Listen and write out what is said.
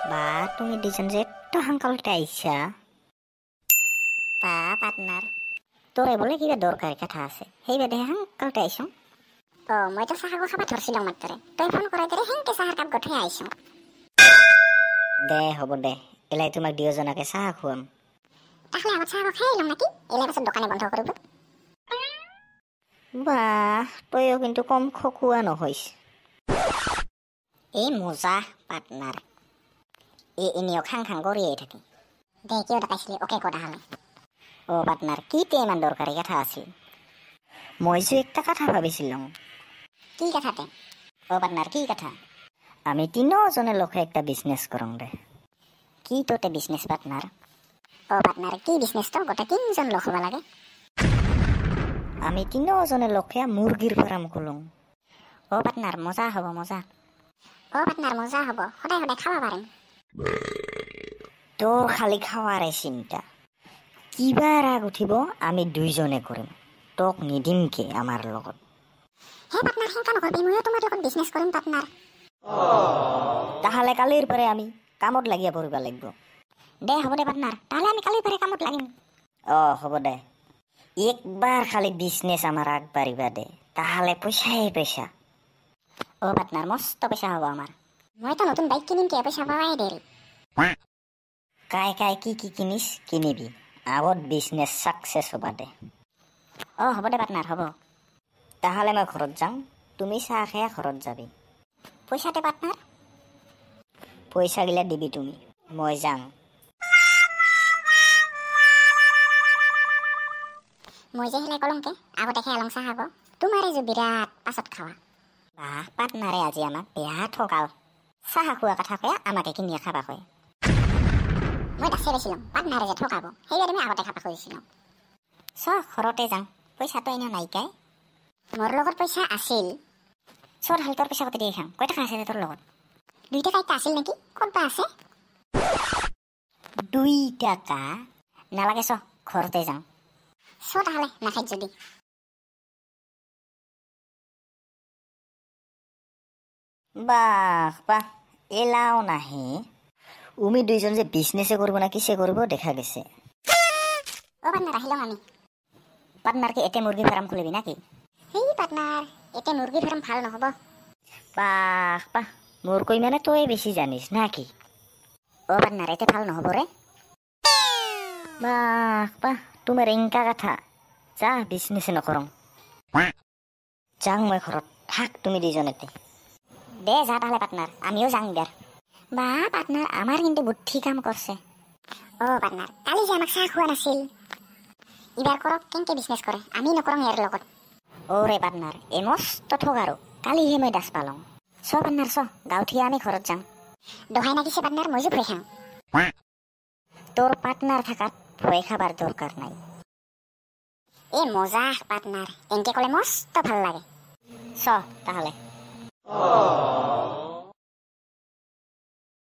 বা তুমি দুজন যে একটু হাঙ্কালতে আইসা বা পার্টনার তোরে বলে কিবা দরকারি কথা আছে সেইবা দেহে হাঙ্কালতে আইসো মই তো চাহ খাবা ধরছিলাম মাত্রে তই ফোন করাই দে হেংকে চাহার কাপ গঠে আইসো দে হব দে এলাই তোমাক দুজনাকে চাহ খুৱাম তাহলে আমার চাহ খাই এলাম নাকি এলাই পাছত দোকানে বন্ধ করব বাহ তইও কিন্তু কম খকুয়া নহইস এই মজা পার্টনার এনেও খাং খাং করিয়ে থাকি দে কিয় ডাকাইছিলি ওকে কটা হলে ও পার্টনার কি ইমান দরকারি কথা আছিল মই যে একটা কথা ভাবিছিলাম কি কথাতে ও পার্টনার কি কথা আমি তিনজনে লগে একটা বিজনেস করং দে কি তোতে বিজনেস পার্টনার ও পার্টনার কি বিজনেস তো গোটা তিনজন লগ হবা লাগে আমি তিনজনে লগে মুরগির ফার্ম খুলং ও পার্টনার মজা হব মজা ও পার্টনার মজা হব সদায় সদায় খাওয়া পারেন তোর খালি খাওয়ারে চিন্তা কিবা রাগ উঠিব আমি দুইজনে কৰিম তোক নিদিম কে আমাৰ লগত হে পাৰ্টনাৰ হেংকা নকৰবি মইও তোমাৰ লগত বিজনেস কৰিম পার্টনার তাহলে কালির পরে আমি কামত লাগিয়া পড়িবা লাগব দে হব দে পার্টনার তাহলে আমি কালির পরে কামত লাগিম হব দে একবার খালি বিজনেস আমার আগবাড়িবা দে তাহলে পয়সাই পয়সা ও পার্টনার মস্ত পয়সা হব আমার মই তো নতুন বাইক কিনিম কে পয়সা পাওয়াই দেরি কাই কাই কি কি কিনিস কিনিবি আগত বিজনেস সাকসেস হবা দে হব দে পার্টনার হব তাহলে মই ঘৰত যাম তুমি চাহ খাই ঘৰত যাবি পয়সাতে পার্টনার পয়সা গিলা দিবি তুমি মই যাম মই যে হেলাই কলংকে আগতে খেয়ালং চাহ খাব তোমারে যে বিরাট পাছত খাওয়া বাহ পার্টনারে আজি আমাক বেয়া ঠকাল চাহ খোৱা কথা কয়ে আমাকে কিনিয়ে খাবা কয় মই দাসে বেছিলাম পাৰ্টনাৰে যে ঠকাব সেইবাৰে আমি আগতে খাবা খুজিছিলাম ঘৰতে যাম পইচাটো এনেও নাইকাই মোৰ লগত পইচা আছিল হাল তোৰ পইচা কতে দিয়ে খাম কয় টাকা আছে তোৰ লগত 2 টাকা আছিল নেকি ক'ত আছে 2 টাকা নালাগে ঘৰতে যাম তাহলে নাখাই যদি বাহ বাহ এলাও নাহে উমি দুইজন যে বিজনেসে করবো না কিসে করবো দেখা গেছে ও পার্টনার আহিলাম আমি পার্টনার কি এতে মুরগি ফার্ম খুলিবি নাকি হেই পার্টনার এতে মুরগি ফার্ম ভাল নহব বাহ বাহ মোর কই মানে তুই বেশি জানিস নাকি ও পার্টনার এতে ভাল নহব রে বাহ বাহ তোমার এঙ্কা কথা যা বিজনেসে নকরং যাং মই ঘৰত থাক তুমি দুইজনেতে দে যা তাহলে পার্টনার আমিও যাং বিয়ার বা পার্টনার আমার কিন্তু বুদ্ধি কাম করছে পার্টনার কালি যে আমাক চাহ খোৱা নাছিল ইবাৰ কৰক কেনকে বিজনেস কৰে আমি নকৰং ইয়াৰ লগত ৰে পাৰ্টনাৰ এ মস্ত ঠগাৰো কালিহে মই দাস পালং পাৰ্টনাৰ গাঁৱঠি আমি ঘৰত যাম দহাই নাকিছে পার্টনার মই যে ভয় খাম তোর পার্টনার থাকাত ভয় খাবার দরকার নাই এ মজা পার্টনার এনকে কলে মস্ত ভাল লাগে তাহলে